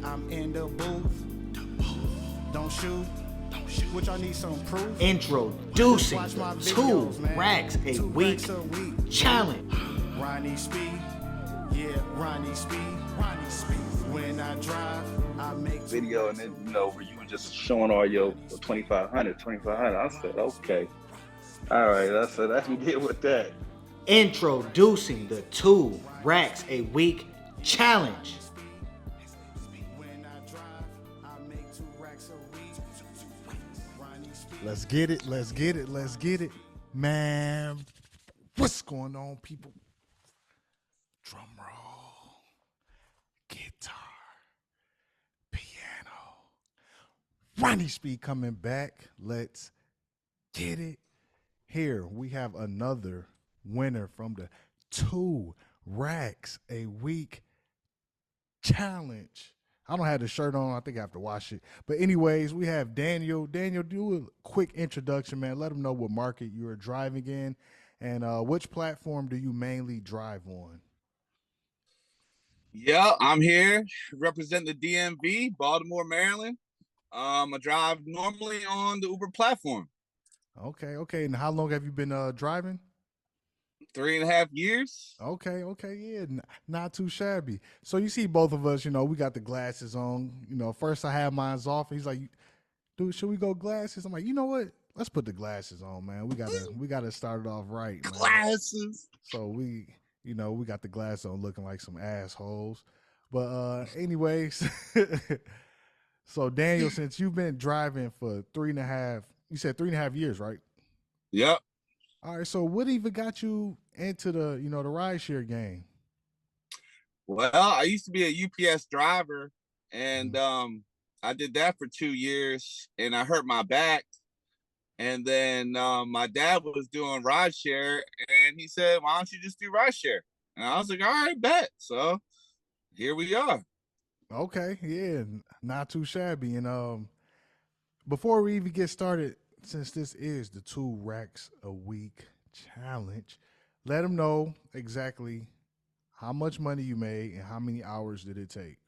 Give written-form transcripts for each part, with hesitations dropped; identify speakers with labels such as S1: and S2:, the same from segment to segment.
S1: I'm in the booth. Don't shoot. Which I need some proof.
S2: Introducing
S1: Watch my
S2: the
S1: videos,
S2: 2
S1: man.
S2: racks a
S1: 2
S2: week
S1: racks a week.
S2: challenge.
S1: Ronnie Speed. Yeah, Ronnie Speed. Ronnie Speed. When I drive, I make
S3: video, and then where you were just showing all your 2500. I said, okay, all right, I said I can get with that.
S2: Introducing the 2 racks a week challenge.
S4: Let's get it. Let's get it. Let's get it. Man, what's going on, people? Drum roll, guitar, piano. Ronnie Speed coming back. Let's get it. Here we have another winner from the 2 racks a week challenge. I don't have the shirt on. I think I have to wash it. But anyways, we have Daniel. Daniel, do a quick introduction, man. Let them know what market you are driving in and which platform do you mainly drive on?
S5: Yeah, I'm here representing the DMV, Baltimore, Maryland. I drive normally on the Uber platform.
S4: Okay. And how long have you been driving?
S5: 3.5 years.
S4: Okay, yeah, not too shabby. So you see both of us, we got the glasses on. First I had mine off. He's like, dude, should we go glasses? I'm like, you know what? Let's put the glasses on, man. We gotta start it off right, man.
S5: Glasses.
S4: So we got the glasses on looking like some assholes. But anyways, so Daniel, since you've been driving for 3.5, you said 3.5 years, right?
S5: Yep.
S4: All right, so what even got you into the the rideshare game?
S5: Well, I used to be a UPS driver, and I did that for 2 years, and I hurt my back. And then my dad was doing rideshare, and he said, "Why don't you just do rideshare?" And I was like, "All right, bet." So here we are.
S4: Okay, yeah, not too shabby. And before we even get started, since this is the 2 racks a week challenge, let them know exactly how much money you made and how many hours did it take.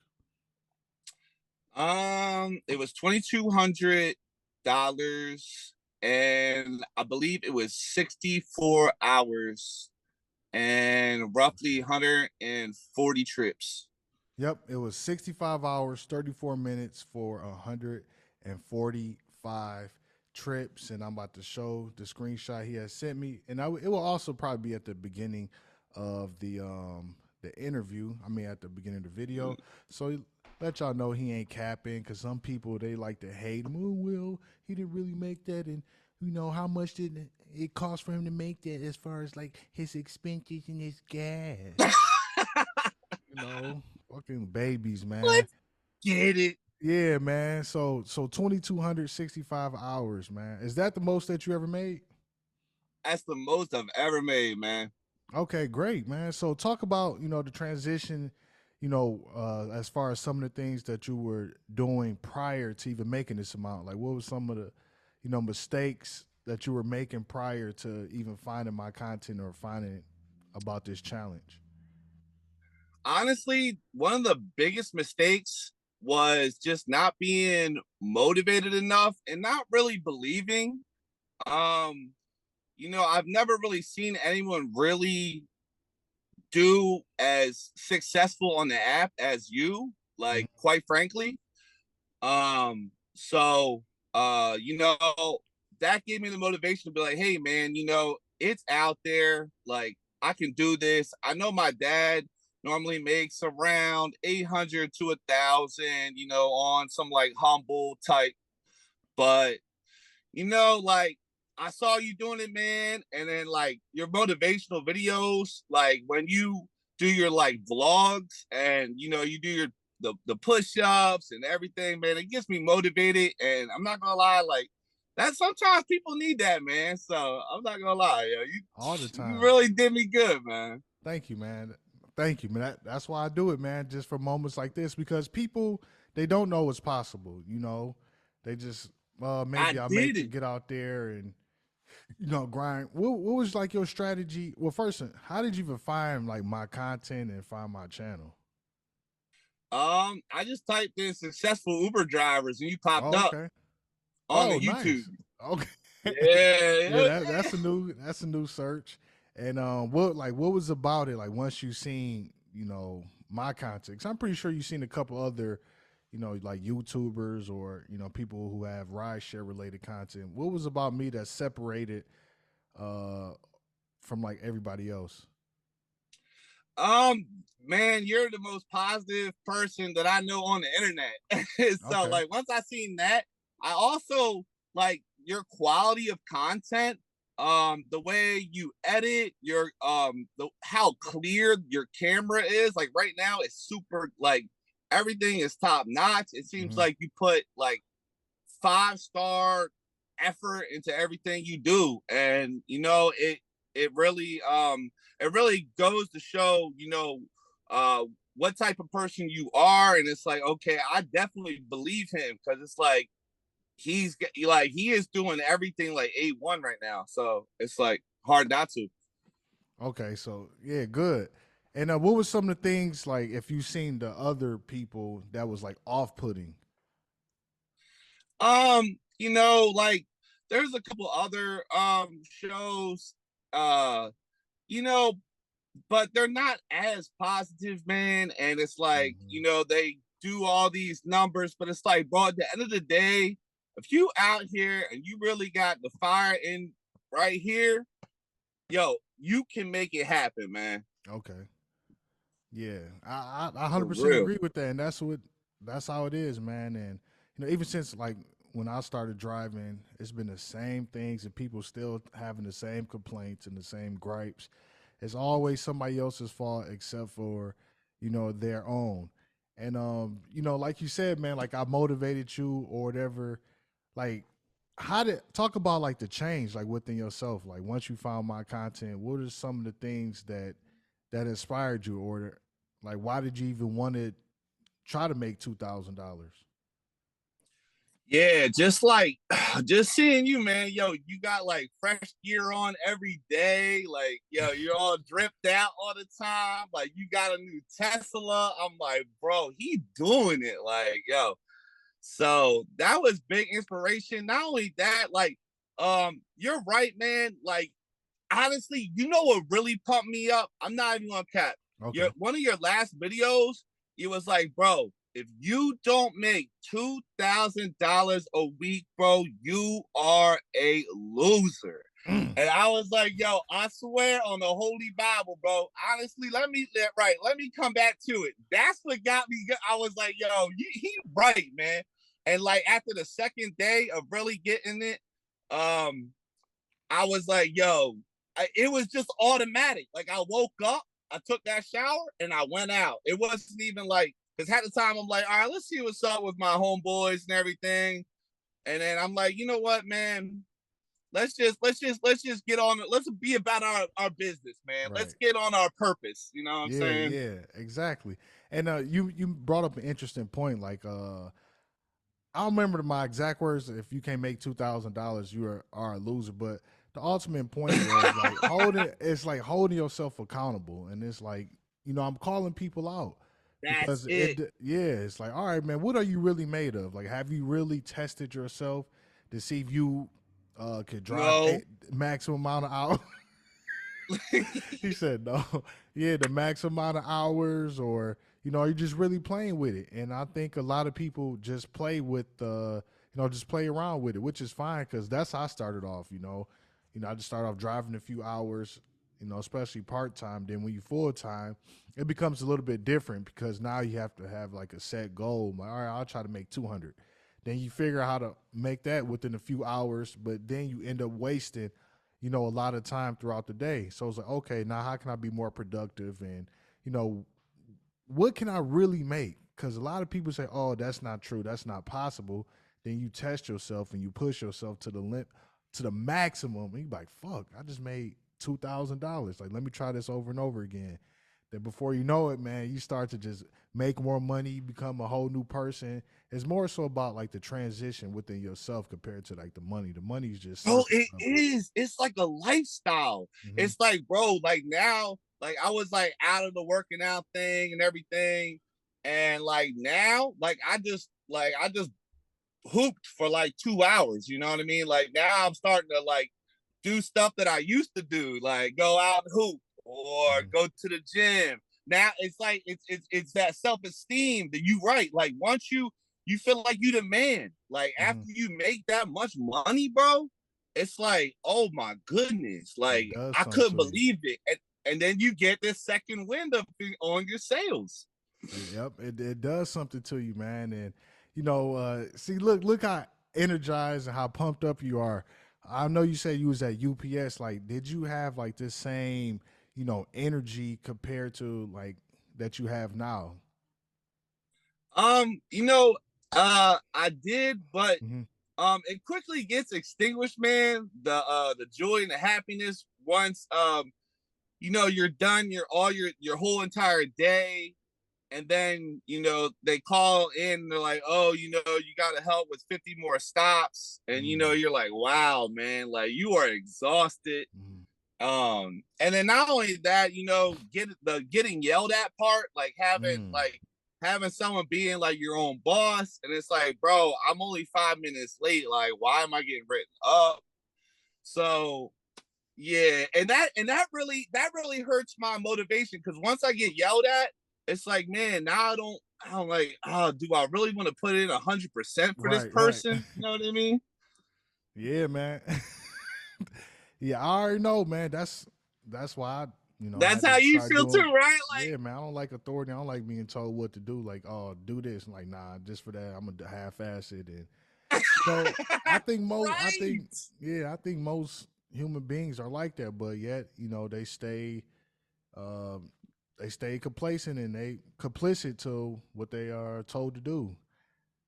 S5: It was $2,200, and I believe it was 64 hours and roughly 140 trips.
S4: Yep, it was 65 hours, 34 minutes for 145 trips, and I'm about to show the screenshot he has sent me, and it will also probably be at the beginning of the interview. I mean, at the beginning of the video. So let y'all know he ain't capping, because some people, they like to hate him. Oh, well, he didn't really make that, and how much did it cost for him to make that as far as like his expenses and his gas? Fucking babies, man.
S5: Let's get it.
S4: Yeah, man. So 2,265 hours, man. Is that the most that you ever made?
S5: That's the most I've ever made, man.
S4: Okay, great, man. So talk about, the transition, as far as some of the things that you were doing prior to even making this amount. Like, what was some of the, mistakes that you were making prior to even finding my content or finding about this challenge?
S5: Honestly, one of the biggest mistakes was just not being motivated enough and not really believing. I've never really seen anyone really do as successful on the app as you, like, quite frankly. So that gave me the motivation to be like, hey man, it's out there, like I can do this. I know my dad normally makes around 800 to 1,000, on some like humble type, but like I saw you doing it, man. And then like your motivational videos, like when you do your like vlogs and you do your the push-ups and everything, man, it gets me motivated. And I'm not gonna lie, like that sometimes people need that, man. So I'm not gonna lie, you
S4: all the time.
S5: You really did me good, man.
S4: Thank you, man. That's why I do it, man. Just for moments like this, because people, they don't know what's possible. They just maybe I'll make you get out there and grind. What was like your strategy? Well, first, how did you even find like my content and find my channel?
S5: I just typed in successful Uber drivers and you popped
S4: Oh,
S5: up
S4: okay.
S5: on the
S4: Oh,
S5: YouTube.
S4: nice. Okay. Yeah,
S5: Yeah.
S4: that's a new search. And what was about it? Like once you seen, my content, 'cause I'm pretty sure you've seen a couple other, like YouTubers or people who have ride share related content. What was about me that separated uh from like everybody else?
S5: Man, you're the most positive person that I know on the internet. So
S4: Okay.
S5: like once I seen that, I also like your quality of content, the way you edit, your how clear your camera is. Like right now it's super like everything is top notch. It seems
S4: Hmm.
S5: like you put like 5-star effort into everything you do. And it really it really goes to show, uh what type of person you are. And it's like, okay, I definitely believe him, because it's like he is doing everything like A1 right now. So it's like hard not to.
S4: Okay, so yeah, good. And what was some of the things like if you seen the other people that was like off putting?
S5: Like there's a couple other shows, uh, you know, but they're not as positive, man. And it's like,
S4: Hmm.
S5: they do all these numbers, but it's like, bro, at the end of the day, if you out here and you really got the fire in right here, yo, you can make it happen, man.
S4: Okay. Yeah, I
S5: For
S4: 100%
S5: real.
S4: agree with that, and that's how it is, man. And even since like when I started driving, it's been the same things, and people still having the same complaints and the same gripes. It's always somebody else's fault except for their own. And like you said, man, like I motivated you or whatever. Like, how did talk about like the change like within yourself? Like once you found my content, what are some of the things that inspired you, or like why did you even want to try to make $2,000?
S5: Yeah, just like just seeing you, man. Yo, you got like fresh gear on every day. Like, yo, you're all dripped out all the time. Like, you got a new Tesla. I'm like, bro, he doing it. Like, yo. So that was big inspiration. Not only that, like, you're right, man. Like, honestly, you know what really pumped me up? I'm not even gonna cap.
S4: Okay.
S5: Your one of your last videos, it was like, bro, if you don't make $2,000 a week, bro, you are a loser.
S4: Mm.
S5: And I was like, yo, I swear on the Holy Bible, bro. Honestly, let me come back to it. That's what got me. I was like, yo, he right, man. And like after the second day of really getting it, um, I was like, yo, it was just automatic. Like I woke up, I took that shower, and I went out. It wasn't even like, because at the time I'm like, all right, let's see what's up with my homeboys and everything. And then I'm like, you know what, man? Let's just get on it. Let's be about our business, man. Let's
S4: Right.
S5: get on our purpose. You know what I'm
S4: Yeah,
S5: saying?
S4: yeah, exactly. And you brought up an interesting point. Like I don't remember my exact words. If you can't make $2,000, are a loser. But the ultimate point was like holding. It's like holding yourself accountable, and it's like I'm calling people out
S5: That's
S4: because
S5: it.
S4: yeah, it's like all right, man, what are you really made of? Like, have you really tested yourself to see if you could drive a
S5: No.
S4: maximum amount of hours? He said no. Yeah, the max amount of hours, or are you just really playing with it? And I think a lot of people just play with just play around with it, which is fine because that's how I started off. I just started off driving a few hours, especially part time. Then when you full time, it becomes a little bit different because now you have to have like a set goal. Like, all right, I'll try to make 200. Then you figure out how to make that within a few hours, but then you end up wasting a lot of time throughout the day. So it's like, okay, now how can I be more productive? And, you know, what can I really make? Because a lot of people say, oh, that's not true. That's not possible. Then you test yourself and you push yourself to the to the maximum. And you're like, fuck, I just made $2,000. Like, let me try this over and over again. Then before you know it, man, you start to just make more money, you become a whole new person. It's more so about like the transition within yourself compared to like the money. The money is just
S5: Bro,
S4: surface
S5: it
S4: level.
S5: is. It's like a lifestyle.
S4: Hmm.
S5: It's like, bro, like now, like I was like out of the working out thing and everything. And like now, like I just hooped for like 2 hours. You know what I mean? Like now I'm starting to like do stuff that I used to do, like go out and hoop or go to the gym. Now it's like it's that self-esteem that you right. Like once you feel like you the man. Like after you make that much money, bro, it's like, oh my goodness.
S4: It
S5: Like
S4: does
S5: I
S4: something
S5: couldn't
S4: to you.
S5: believe it. And then you get this second wind up on your sales.
S4: Yep, it does something to you, man. And you know, see, look how energized and how pumped up you are. I know you said you was at UPS. Like, did you have like this same, you know, energy compared to like that you have now?
S5: You know, I did, but
S4: Hmm.
S5: it quickly gets extinguished, man. The joy and the happiness once you know you're done your whole entire day, and then you know they call in and they're like, oh, you know, you got to help with 50 more stops, and you know
S4: Mm.
S5: you're like, wow, man, like you are exhausted.
S4: Mm.
S5: And then not only that, you know, getting yelled at part,
S4: Mm.
S5: like having someone being like your own boss, and it's like, bro, I'm only 5 minutes late. Like, why am I getting written up? So yeah, and that really hurts my motivation because once I get yelled at, it's like, man, now I don't like, oh, do I really want to put in 100% for this
S4: Right, right.
S5: person? You know what I mean?
S4: Yeah, man. Yeah, I already know, man. That's why I, you know,
S5: That's
S4: had to
S5: how you
S4: start
S5: feel
S4: doing.
S5: too, right?
S4: Yeah, man. I don't like authority. I don't like being told what to do. Like, oh, do this. I'm like, nah, just for that, I'm gonna half-ass it. And you know, I think most. I think,
S5: Right.
S4: yeah, I think most human beings are like that. But yet, you know, um, they stay complacent and they complicit to what they are told to do.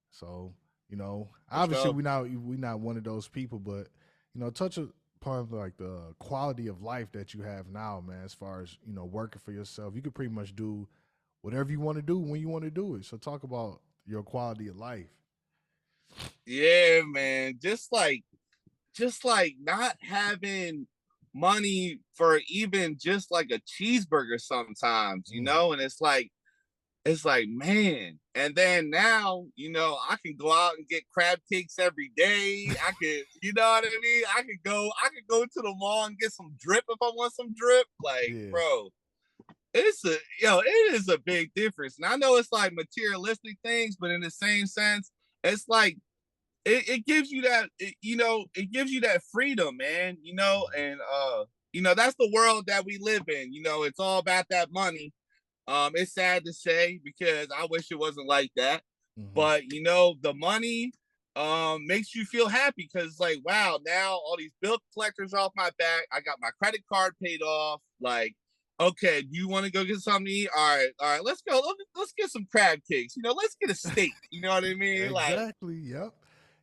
S4: So, you know,
S5: For
S4: obviously
S5: sure.
S4: we not one of those people, but you know, touch upon like the quality of life that you have now, man, as far as, you know, working for yourself. You can pretty much do whatever you want to do when you want to do it. So talk about your quality of life.
S5: Yeah, man. Just like not having money for even just like a cheeseburger sometimes, you
S4: Mm.
S5: know? And it's like, man. And then now, you know, I can go out and get crab cakes every day. I could, you know what I mean? I could go to the mall and get some drip if I want some drip. Like,
S4: Yeah.
S5: bro, it is a big difference. And I know it's like materialistic things, but in the same sense, it's like it gives you that you know, it gives you that freedom, man, you know, and you know, that's the world that we live in. You know, it's all about that money. It's sad to say because I wish it wasn't like that.
S4: Hmm.
S5: But you know, the money makes you feel happy because it's like, wow, now all these bill collectors off my back. I got my credit card paid off. Like, okay, do you want to go get something to eat? All right, let's go. Let's get some crab cakes. You know, let's get a steak. You know what I mean? Like,
S4: Exactly. Yep.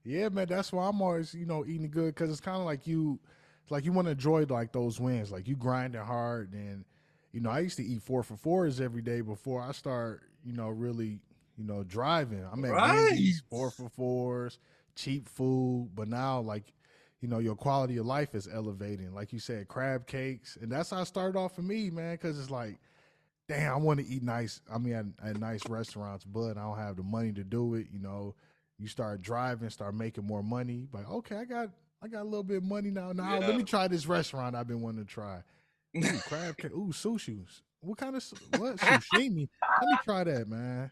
S4: Yeah, man. That's why I'm always, you know, eating good because it's kind of like you, it's like you want to enjoy like those wins. Like you grinding hard, and you know, I used to eat 4 for 4s every day before I start, you know, really, you know, driving. I'm at
S5: right.
S4: Wendy's, 4 for 4s, cheap food, but now like, you know, your quality of life is elevating. Like you said, crab cakes, and that's how it started off for me, man. Because it's like, damn, I want to eat nice. I mean, at nice restaurants, but I don't have the money to do it. You know, you start driving, start making more money. Like, okay, I got a little bit of money now. Now let
S5: Yeah.
S4: me try this restaurant I've been wanting to try. Ooh, crab cake. Ooh, sushi. What kind of what sushimi? Let me try that, man.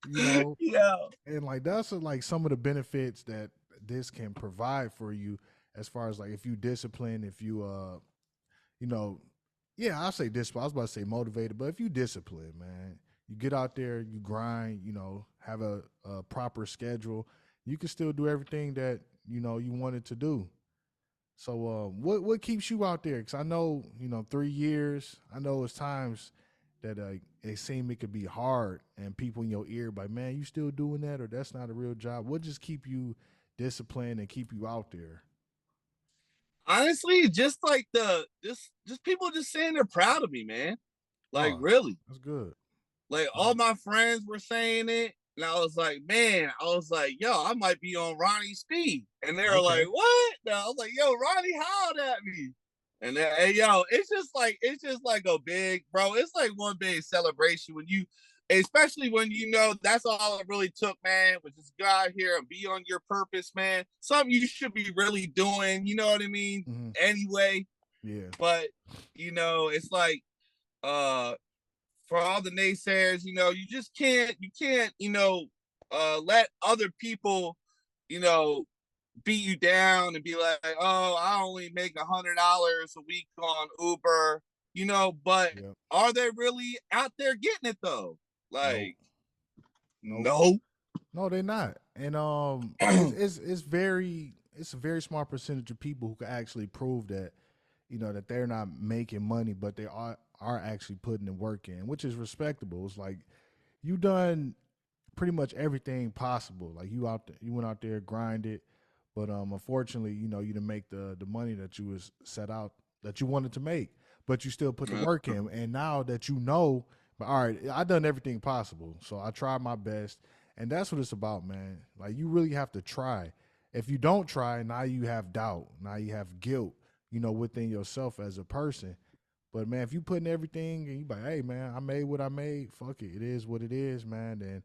S4: You know,
S5: Yeah.
S4: and like that's like some of the benefits that this can provide for you, as far as like if you discipline, if you you know, yeah, I'll say discipline. I was about to say motivated, but if you discipline, man, you get out there, you grind, you know, have a proper schedule, you can still do everything that you know you wanted to do. So, what keeps you out there? Because I know, you know, 3 years. I know it's times that it seem it could be hard, and people in your ear, like, man, you still doing that, or that's not a real job. What just keep you disciplined and keep you out there?
S5: Honestly, just like just people just saying they're proud of me, man. Like
S4: Oh,
S5: really.
S4: that's good.
S5: Like all my friends were saying it. And I was like, man, I was like, yo, I might be on Ronnie's speed. And they were like,
S4: Okay.
S5: what? And I was like, yo, Ronnie hollered at me. And then, hey, yo, it's just like a big, bro. It's like one big celebration when you. especially when you know that's all it really took, man, was just go out here and be on your purpose, man. Something you should be really doing, you know what I mean?
S4: Mm-hmm.
S5: Anyway.
S4: Yeah.
S5: But you know, it's like for all the naysayers, you know, you just can't, you know, let other people, you know, beat you down and be like, oh, I only make $100 a week on Uber, you know, but
S4: Yep.
S5: are they really out there getting it though?
S4: Nope.
S5: Like,
S4: Nope.
S5: no.
S4: No, they're not. And it's a very small percentage of people who can actually prove that, you know, that they're not making money, but they are actually putting the work in, which is respectable. It's like you done pretty much everything possible. Like you went out there, grinded, but unfortunately, you know, you didn't make the money that you was set out that you wanted to make, but you still put the work in. And now that you know, but all right, I done everything possible, so I tried my best, and that's what it's about, man. Like you really have to try. If you don't try, now you have doubt, now you have guilt, you know, within yourself as a person. But man, if you put in everything and you like, hey man, I made what I made, fuck it, it is what it is, man. Then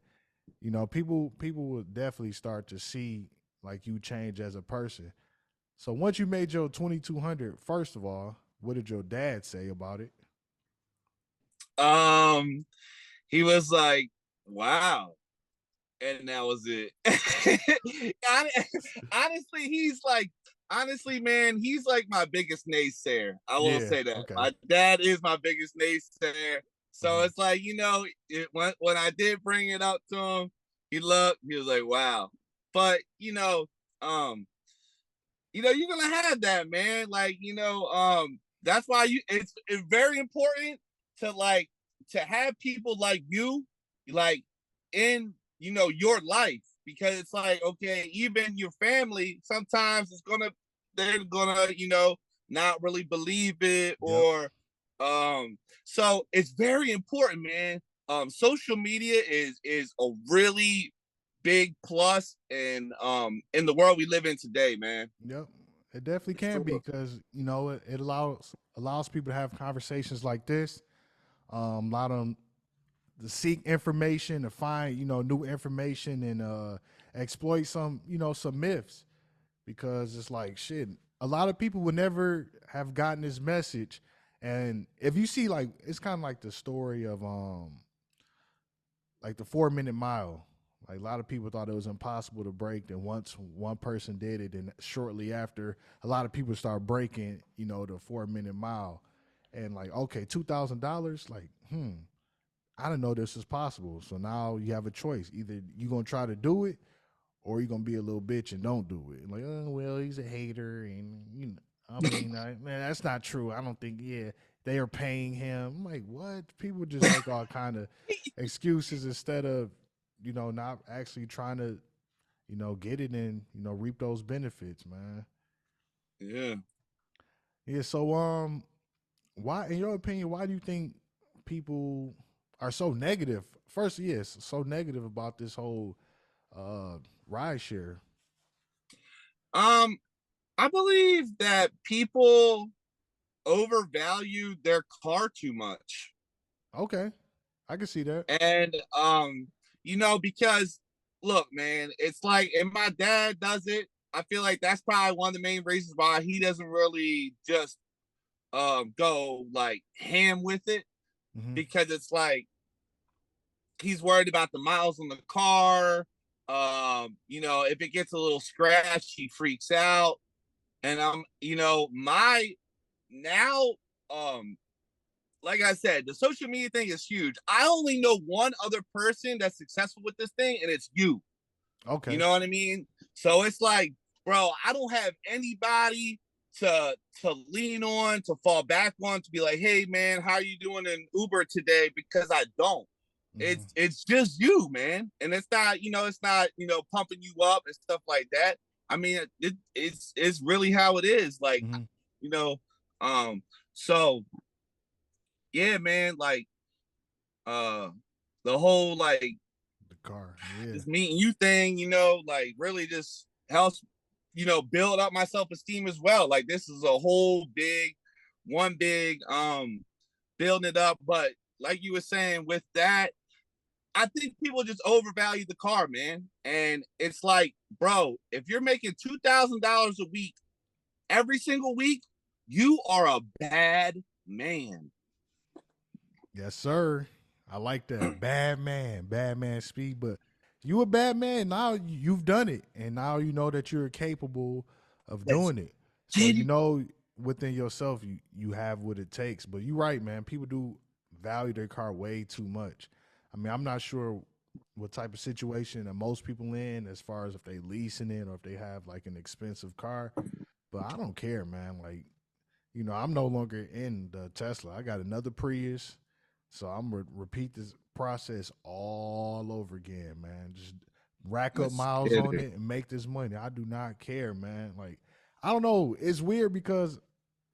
S4: you know, people will definitely start to see like you change as a person. So once you made your 2,200, first of all, what did your dad say about it?
S5: He was like, wow. And that was it. Honestly, man, he's like my biggest naysayer. I will say that.
S4: Okay.
S5: My dad is my biggest naysayer. So
S4: Mhm.
S5: it's like, you know, when I did bring it up to him, he looked, he was like, wow. But you're gonna have that, man. Like, that's why it's very important to have people like you, like in your life, because it's like, okay, even your family sometimes they're gonna not really believe it,
S4: Yep.
S5: or so it's very important, man. Social media is a really big plus in the world we live in today, man.
S4: Yep. It definitely
S5: For
S4: can be
S5: sure.
S4: because you know it allows people to have conversations like this. A lot of them to seek information, to find new information, and exploit some myths, because it's like shit. A lot of people would never have gotten this message, and if you see, like, it's kind of like the story of like the 4 minute mile. Like a lot of people thought it was impossible to break. Then once one person did it, and shortly after, a lot of people start breaking, the 4 minute mile. And like, okay, $2,000, like, I didn't know this was possible. So now you have a choice. Either you're gonna try to do it, or you're gonna be a little bitch and don't do it. Like, oh well, he's a hater, and I mean, man, that's not true. I don't think. Yeah, they are paying him. I'm like, what? People just make all kind of excuses instead of, not actually trying to, get it and reap those benefits, man.
S5: Yeah.
S4: Yeah. So, why, in your opinion, why do you think people are so negative? First, yes, so negative about this whole uh ride share.
S5: Um, I believe that people overvalue their car too much.
S4: Okay, I can see that.
S5: And because look, man, it's like, and my dad does it. I feel like that's probably one of the main reasons why he doesn't really just go like ham with it,
S4: Hmm.
S5: because it's like he's worried about the miles on the car. If it gets a little scratch, he freaks out. And my now, like I said, the social media thing is huge. I only know one other person that's successful with this thing, and it's you. You
S4: Okay.
S5: know what I mean? So it's like, bro, I don't have anybody to lean on, to fall back on, to be like, hey man, how you doing in Uber today? Because I don't.
S4: Hmm.
S5: It's just you, man. And it's not pumping you up and stuff like that. I mean, it's really how it is. Like,
S4: Hmm.
S5: you know, so yeah, man, like uh the whole like
S4: The car. Yeah.
S5: this meeting you thing, like really just helps, build up my self-esteem as well. Like this is a whole big building it up. But like you were saying with that, I think people just overvalue the car, man. And it's like, bro, if you're making $2,000 a week every single week, you are a bad man.
S4: Yes, sir. I like that. Bad man speed. But you a bad man. Now you've done it. And now you know that you're capable of
S5: Yes.
S4: doing it. So you know within yourself you have what it takes. But you're right, man. People do value their car way too much. I mean, I'm not sure what type of situation that most people in as far as if they leasing it or if they have like an expensive car. But I don't care, man. Like, I'm no longer in the Tesla. I got another Prius. So I'm repeat this process all over again, man. Just rack up
S5: Let's
S4: miles
S5: get
S4: on
S5: it.
S4: it and make this money. I do not care, man. Like, I don't know. It's weird because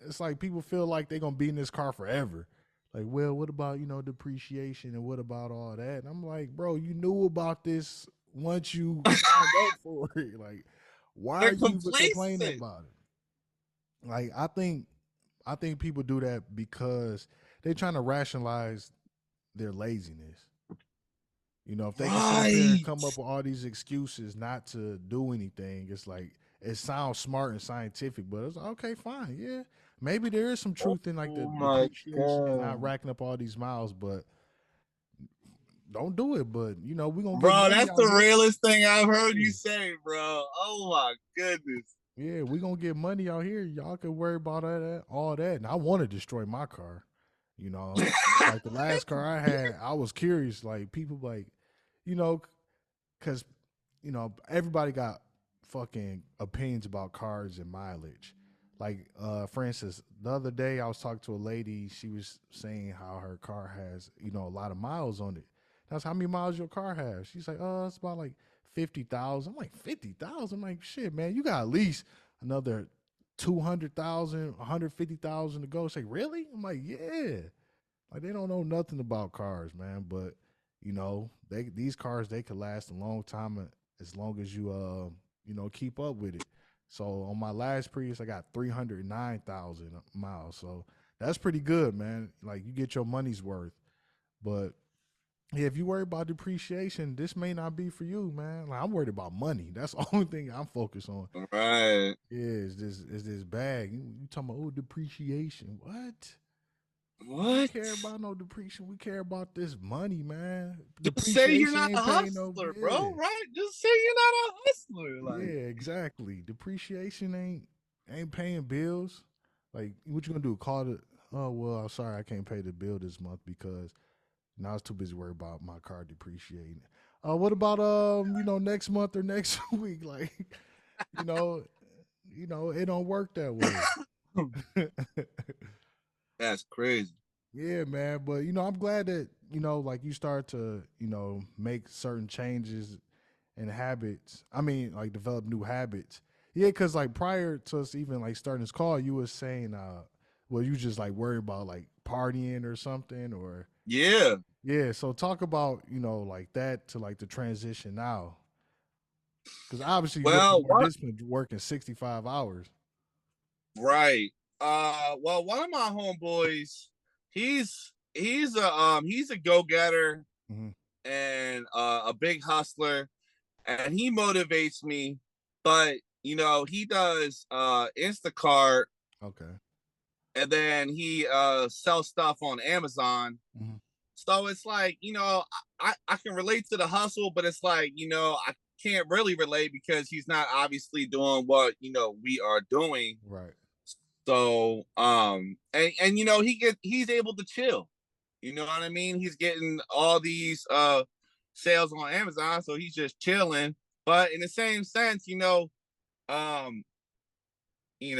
S4: it's like people feel like they're gonna be in this car forever. Like, well, what about, depreciation and what about all that? And I'm like, bro, you knew about this once you signed up for it. Like, why are
S5: They're
S4: you even complaining
S5: complacent.
S4: about it? Like, I think people do that because they're trying to rationalize their laziness. If they can sit up here and
S5: Right.
S4: come up with all these excuses not to do anything, it's like it sounds smart and scientific, but it's okay, fine, yeah. Maybe there is some truth in like the
S5: Oh my
S4: depreciation and not
S5: God.
S4: racking up all these miles, but don't do it. But we're gonna get
S5: Bro,
S4: money
S5: that's
S4: out
S5: the
S4: here.
S5: realest thing I've heard you
S4: Yeah,
S5: say, bro. Oh my goodness.
S4: yeah, we're gonna get money out here. Y'all can worry about all that. And I want to destroy my car. You know, like the last car I had, I was curious. Like people like, you know, because everybody got fucking opinions about cars and mileage. Like, for instance, the other day I was talking to a lady. She was saying how her car has a lot of miles on it. That's how many miles your car has. She's like, it's about like 50,000. I'm like 50,000. I'm like, shit, man, you got at least another 200,000, 150,000 to go. Say, really? I'm like, yeah. Like they don't know nothing about cars, man. But these cars they could last a long time as long as you keep up with it. So on my last Prius, I got 309,000 miles. So that's pretty good, man. Like you get your money's worth. But yeah, if you worry about depreciation, this may not be for you, man. Like I'm worried about money. That's the only thing I'm focused on.
S5: Right.
S4: Yeah, is this bag. You talking about depreciation. What? We
S5: What?
S4: care about no depreciation. We care about this money, man.
S5: Just say you're
S4: Depreciation
S5: not a
S4: ain't paying no.
S5: hustler,
S4: Yeah,
S5: bro, right? Just say you're not a hustler. Like,
S4: yeah, exactly. Depreciation ain't paying bills. Like, what you gonna do? Call it? Oh well, I'm sorry, I can't pay the bill this month because now I was too busy worried about my car depreciating. What about next month or next week? Like, you know, it don't work that way.
S5: that's crazy.
S4: Yeah, man. But I'm glad that like you start to make certain changes and habits. I mean, like develop new habits. Yeah, because like prior to us even like starting this call, you were saying, well, you just like worry about like partying or something, or
S5: Yeah.
S4: yeah. So talk about like that to like the transition now, because obviously you're looking
S5: Well,
S4: more
S5: what?
S4: disciplined, working 65 hours.
S5: Right. Well, one of my homeboys, he's a go getter
S4: Hmm.
S5: and a big hustler, and he motivates me. But he does Instacart,
S4: Okay.
S5: and then he sells stuff on Amazon.
S4: Hmm.
S5: So it's like, I can relate to the hustle, but it's like, I can't really relate because he's not obviously doing what, we are doing.
S4: Right.
S5: So, and he's able to chill. You know what I mean? He's getting all these sales on Amazon, so he's just chilling. But in the same sense, um, he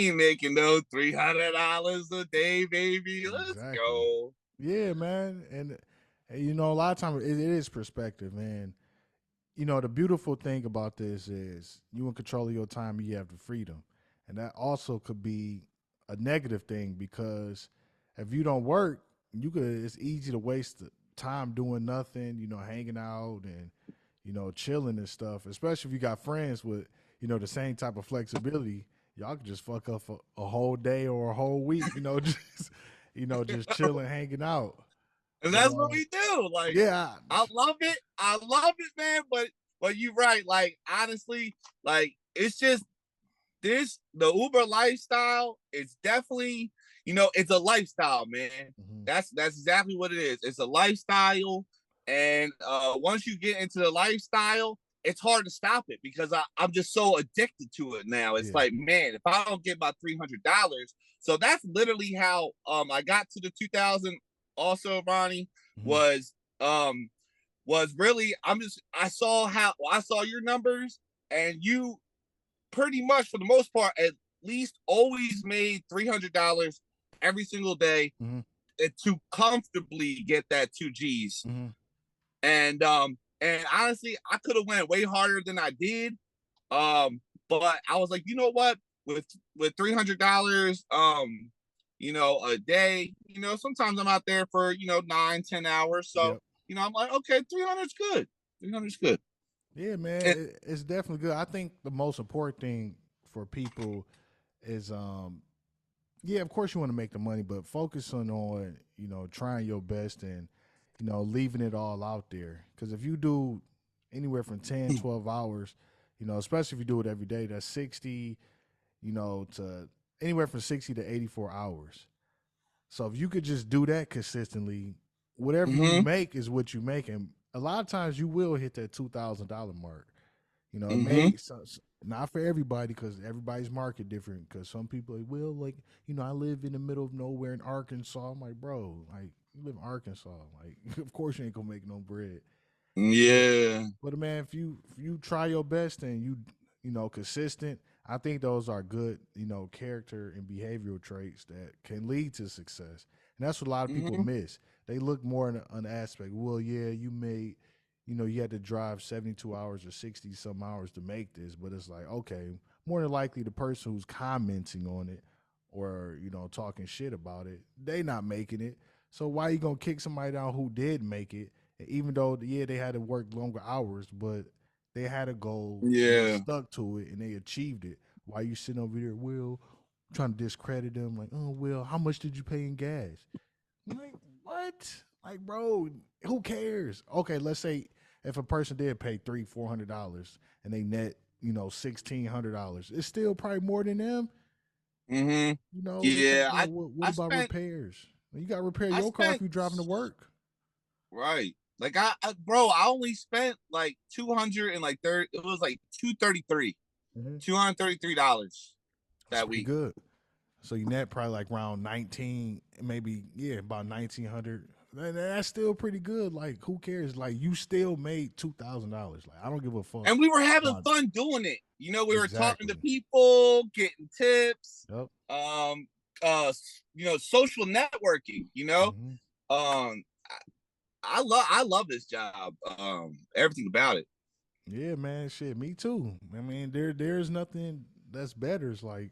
S5: ain't making no $300 a day, baby. Let's
S4: Exactly.
S5: go.
S4: Yeah, man. And a lot of times it is perspective, man. The beautiful thing about this is you in control of your time, you have the freedom. And that also could be a negative thing because if you don't work, it's easy to waste the time doing nothing, hanging out and, chilling and stuff, especially if you got friends with, the same type of flexibility. Y'all could just fuck up a whole day or a whole week, just chilling, hanging out.
S5: And
S4: But
S5: that's what we do. Like,
S4: yeah,
S5: I love it. I love it, man. But you're right. Like, honestly, like it's just the Uber lifestyle is definitely, it's a lifestyle, man. That's exactly what it is. It's a lifestyle. And once you get into the lifestyle, it's hard to stop it because I'm just so addicted to it now. It's like, man, if I don't get my $300, so that's literally how I got to the 2000. Also, Ronnie, was really I saw your numbers, and you pretty much for the most part at least always made $300 every single day to comfortably get that 2 Gs. And honestly, I could have went way harder than I did. But I was like, you know what? With $300, a day, sometimes I'm out there for 9-10 hours. So I'm like, okay, 300's good. 300's good.
S4: Yeah, man, it's definitely good. I think the most important thing for people is, yeah, of course you want to make the money, but focusing on, trying your best and, leaving it all out there. Because if you do anywhere from 10, 12 hours, especially if you do it every day, that's 60, to anywhere from 60 to 84 hours. So if you could just do that consistently, whatever you make is what you make. And a lot of times you will hit that $2,000 mark. It may not for everybody because everybody's market different. Because some people will I live in the middle of nowhere in Arkansas. I'm like, bro, like you live in Arkansas, like of course you ain't gonna make no bread.
S5: Yeah.
S4: But man, if you try your best and you consistent, I think those are good character and behavioral traits that can lead to success. And that's what a lot of people miss. They look more on the aspect. Well, yeah, you made. You had to drive 72 hours or 60 some hours to make this, but it's like, okay, more than likely the person who's commenting on it or, talking shit about it, they not making it. So why you going to kick somebody down who did make it? Even though, yeah, they had to work longer hours, but they had a goal, they stuck to it, and they achieved it. Why you sitting over there, Will, trying to discredit them? Like, oh, Will, how much did you pay in gas? I'm like, what? Like, bro, who cares? Okay, let's say if a person did pay $300-$400 and they net, $1,600, it's still probably more than them.
S5: Yeah.
S4: What about repairs? You got to repair your car if you're driving to work.
S5: Right. Like bro, I only spent like 200 and like 30. It was like $233 that week.
S4: Good. So you net probably like around 19, maybe about 1,900. That's still pretty good. Like, who cares? Like, you still made $2,000. Like, I don't give a fuck.
S5: And we were having fun doing it. We were talking to people, getting tips.
S4: Yep.
S5: Social networking. I love this job. Everything about it.
S4: Yeah, man. Shit, me too. I mean, there's nothing that's better. It's like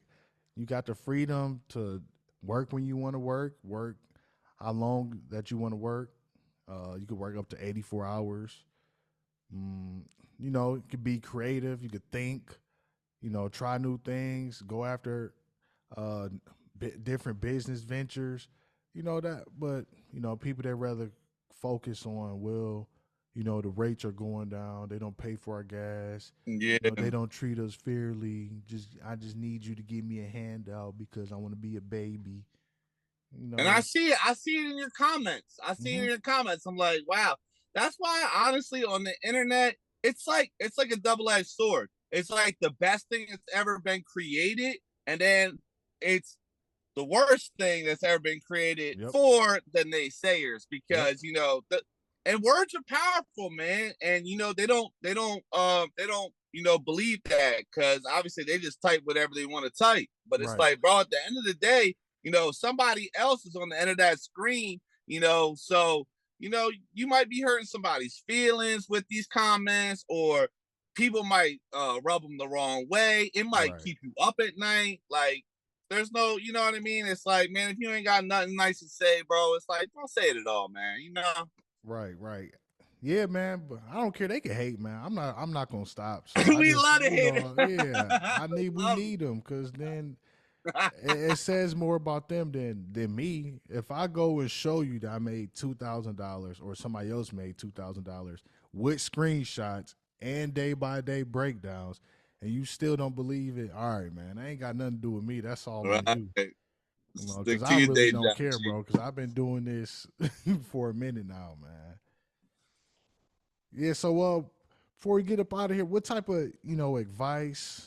S4: you got the freedom to work when you want to work how long that you want to work. You could work up to 84 hours. It could be creative. You could think, try new things, go after different business ventures, that. But, people that rather focus on, the rates are going down. They don't pay for our gas.
S5: Yeah.
S4: They don't treat us fairly. I just need you to give me a handout because I want to be a baby.
S5: And I see it in your comments. I'm like, wow. That's why, honestly, on the internet, it's like a double-edged sword. It's like the best thing that's ever been created, and then it's the worst thing that's ever been created for the naysayers because and words are powerful, man. And they don't believe that because obviously they just type whatever they want to type. But it's like, bro, at the end of the day, somebody else is on the end of that screen, so, you might be hurting somebody's feelings with these comments, or people might rub them the wrong way. It might keep you up at night. Like, there's no, you know what I mean? It's like, man, if you ain't got nothing nice to say, bro, it's like, don't say it at all, man,
S4: Right. Yeah, man, but I don't care. They can hate, man. I'm not gonna stop. So
S5: we love to hate it.
S4: Yeah, we need them because then it says more about them than me. If I go and show you that I made $2,000 or somebody else made $2,000 with screenshots and day by day breakdowns, and you still don't believe it, all right, man, that ain't got nothing to do with me. That's all on
S5: Right.
S4: you. You know, because
S5: Stick to
S4: I
S5: your
S4: really
S5: day
S4: don't
S5: job,
S4: care,
S5: Chief.
S4: bro. Because I've been doing this for a minute now, man. Yeah. So, before we get up out of here, what type of advice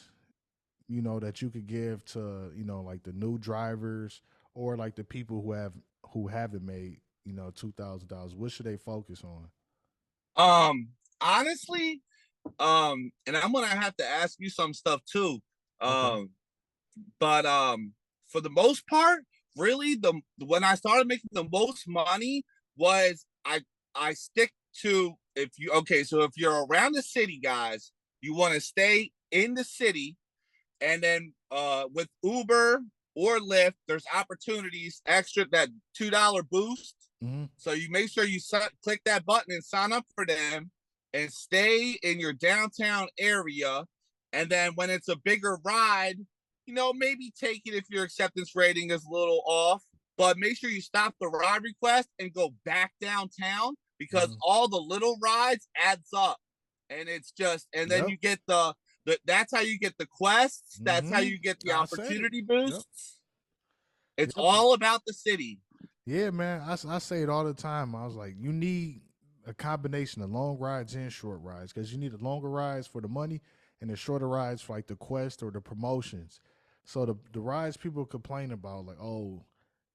S4: that you could give to like the new drivers or like the people who haven't made $2,000? What should they focus on?
S5: Honestly, and I'm gonna have to ask you some stuff too.
S4: Okay.
S5: But for the most part, really, the when I started making the most money was I stick to, if you okay, so if you're around the city, guys, you want to stay in the city, and then with Uber or Lyft, there's opportunities extra, that $2 boost.
S4: Mm-hmm.
S5: So you make sure you click that button and sign up for them, and stay in your downtown area. And then when it's a bigger ride, maybe take it if your acceptance rating is a little off, but make sure you stop the ride request and go back downtown, because
S4: Mm-hmm.
S5: all the little rides adds up. And it's just, and then
S4: Yep.
S5: you get that's how you get the quests. That's how
S4: Mm-hmm.
S5: you get the
S4: I said it.
S5: opportunity
S4: Yep.
S5: boosts. It's
S4: Yep.
S5: all about the city.
S4: Yeah, man. I say it all the time. I was like, you need a combination of long rides and short rides because you need the longer rides for the money and the shorter rides for like the quest or the promotions. So the rides people complain about, like, oh,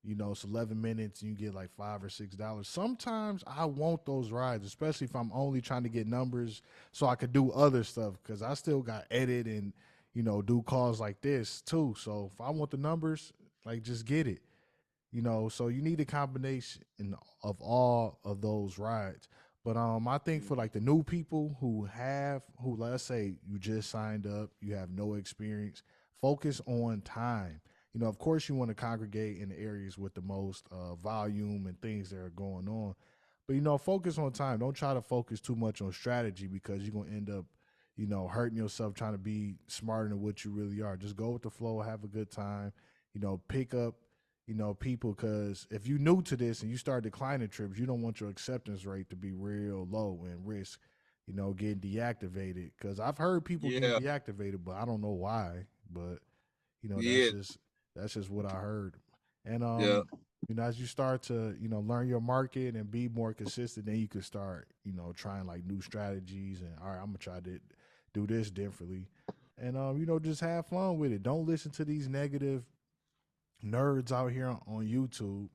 S4: it's 11 minutes and you get like $5 or $6. Sometimes I want those rides, especially if I'm only trying to get numbers so I could do other stuff because I still got edit and do calls like this too. So if I want the numbers, like, just get it. So you need a combination of all of those rides. But I think for like the new people who let's say you just signed up, you have no experience, focus on time. Of course you want to congregate in the areas with the most volume and things that are going on. But focus on time. Don't try to focus too much on strategy because you're gonna end up, hurting yourself trying to be smarter than what you really are. Just go with the flow, have a good time, pick up people, because if you new to this and you start declining trips, you don't want your acceptance rate to be real low and risk, getting deactivated. Because I've heard people getting
S5: Yeah,
S4: deactivated, but I don't know why. But
S5: yeah,
S4: that's just what I heard. And
S5: yeah,
S4: as you start to learn your market and be more consistent, then you can start trying like new strategies and all right, I'm gonna try to do this differently, and just have fun with it. Don't listen to these negative nerds out here on YouTube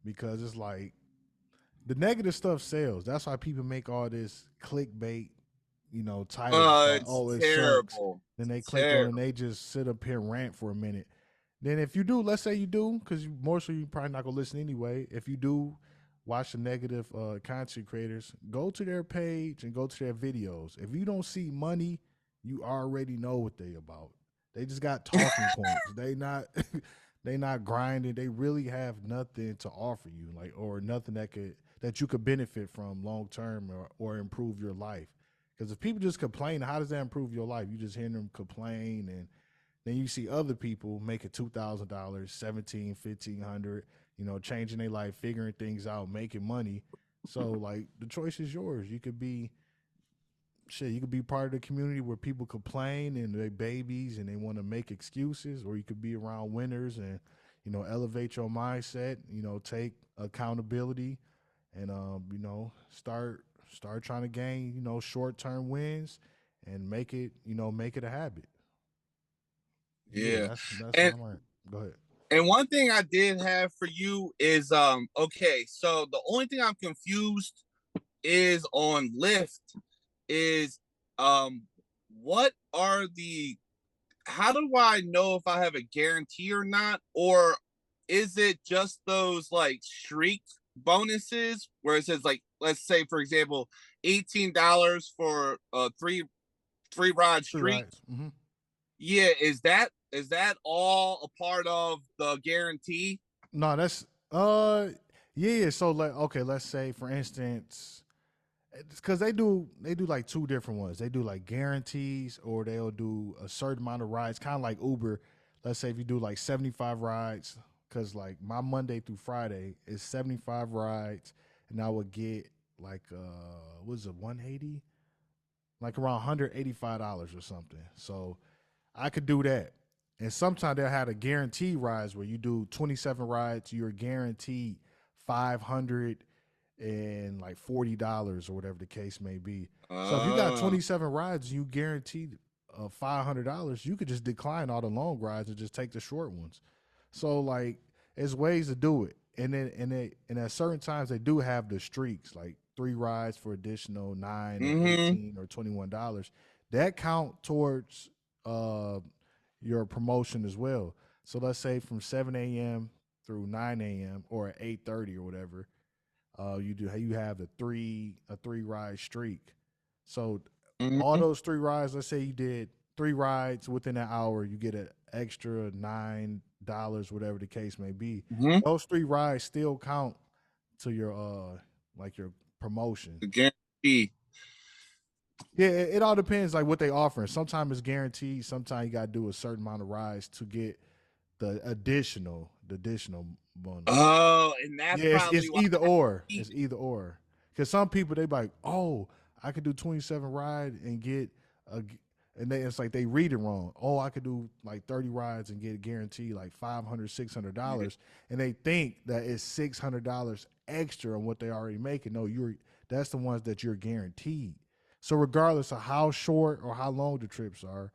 S4: because it's like the negative stuff sells. That's why people make all this clickbait, titles about,
S5: it's
S4: oh, it sucks.
S5: terrible.
S4: Then they
S5: It's
S4: click on it
S5: terrible.
S4: and they just sit up here and rant for a minute. Then if you do, let's say you do, because more so you probably not gonna listen anyway. If you do watch the negative content creators, go to their page and go to their videos. If you don't see money, you already know what they about. They just got talking points. They not they not grinding. They really have nothing to offer you, like, or nothing that you could benefit from long term or improve your life. Because if people just complain, how does that improve your life? You just hear them complain, and then you see other people making $2,000, 17, 1,500, changing their life, figuring things out, making money. So like the choice is yours. You could be shit, you could be part of the community where people complain and they babies and they want to make excuses, or you could be around winners and elevate your mindset, take accountability and start trying to gain, short-term wins and make it a habit. Yeah,
S5: Yeah.
S4: that's what
S5: And
S4: I'm at. Go ahead.
S5: one thing I did have for you is okay, so the only thing I'm confused is on Lyft is um what are the how do I know if I have a guarantee or not? Or is it just those like streak bonuses where it says, like, let's say for example, $18 for three ride
S4: Free
S5: streak?
S4: rides. Mm-hmm.
S5: Yeah, is that all a part of the guarantee?
S4: No, that's yeah. So like, okay, let's say for instance, because they do like two different ones. They do like guarantees, or they'll do a certain amount of rides, kind of like Uber. let's say if you do like 75 rides, because like my Monday through Friday is 75 rides, and I would get like what is it, 180? Like around $185 or something. So I could do that. And sometimes they'll have a guaranteed rides where you do 27 rides, you're guaranteed $540 or whatever the case may be. So if you got 27 rides, you guaranteed $500, you could just decline all the long rides and just take the short ones. So like, there's ways to do it. And at certain times they do have the streaks, like 3 rides for additional $9 or $18 or $21. That count towards your promotion as well. So let's say from 7 a.m. through 9 a.m. or at 8:30 or whatever, you have a 3 ride streak. So all those 3 rides, let's say you did 3 rides within an hour, you get an extra $9, whatever the case may be. Those 3 rides still count to your like your promotion.
S5: The guarantee.
S4: Yeah, it all depends like what they offer. Sometimes it's guaranteed. Sometimes you got to do a certain amount of rides to get the additional bonus.
S5: Oh, and that's probably
S4: it's either or. It's either or. Because some people they be like, oh, I could do 27 ride and get it's like they read it wrong. Oh, I could do like 30 rides and get a guarantee like $500, $600, and they think that it's $600 extra on what they already making. No, that's the ones that you're guaranteed. So regardless of how short or how long the trips are,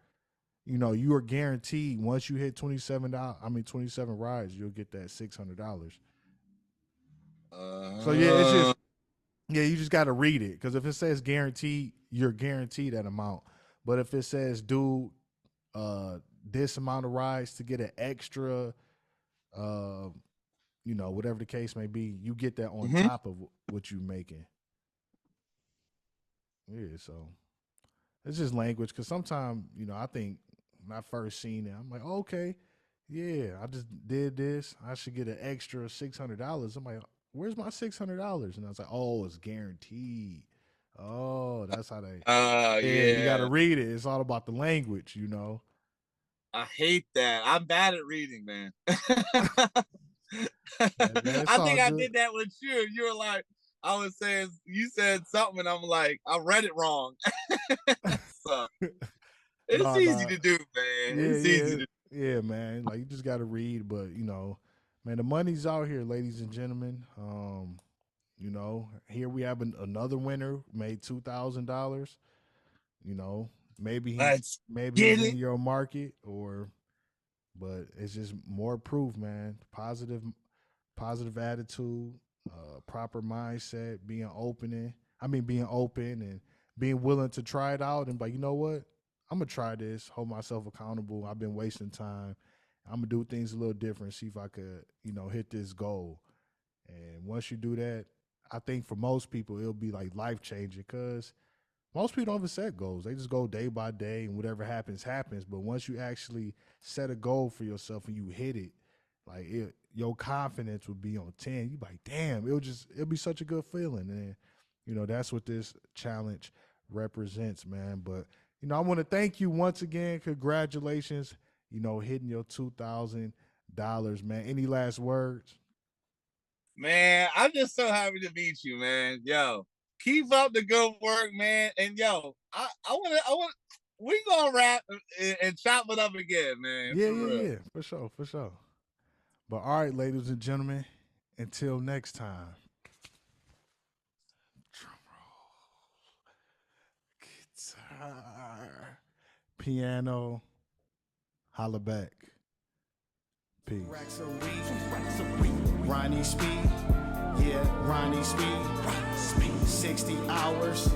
S4: you are guaranteed once you hit 27 rides, you'll get that $600. So yeah, it's just you just got to read it, because if it says guaranteed, you're guaranteed that amount. But if it says do this amount of rides to get an extra, whatever the case may be, you get that on top of what you're making. Yeah, so it's just language, because sometimes, I think when I first seen it, I'm like, oh, okay, yeah, I just did this. I should get an extra $600. I'm like, where's my $600? And I was like, oh, it's guaranteed. Oh, that's how they.
S5: Yeah,
S4: you got to read it. It's all about the language,
S5: I hate that. I'm bad at reading, man.
S4: Man,
S5: I think I did that with you. You were like, I was saying, you said something, and I'm like, I read it wrong. So it's easy to do, man. It's easy to do.
S4: Yeah, man. Like, you just got to read, but man, the money's out here, ladies and gentlemen. Here we have another winner, made $2,000. Maybe he's in your market, but it's just more proof, man. Positive attitude, proper mindset, being open and being willing to try it out and like, you know what? I'm gonna try this, hold myself accountable. I've been wasting time. I'm gonna do things a little different, see if I could, hit this goal. And once you do that, I think for most people it'll be like life changing, because most people don't even set goals. They just go day by day, and whatever happens, happens. But once you actually set a goal for yourself and you hit it, like your confidence would be on 10. You be like, damn, it'll be such a good feeling. And that's what this challenge represents, man. But I want to thank you once again. Congratulations, hitting your $2,000, man. Any last words?
S5: Man, I'm just so happy to meet you, man. Yo, keep up the good work, man. And yo, I want we gonna rap and chop it up again, man.
S4: Yeah, for sure. But all right, ladies and gentlemen, until next time. Drum roll, guitar, piano, holla back. Peace.
S1: Racks a week, Ronnie Speed, yeah, Ronnie Speed, 60 hours.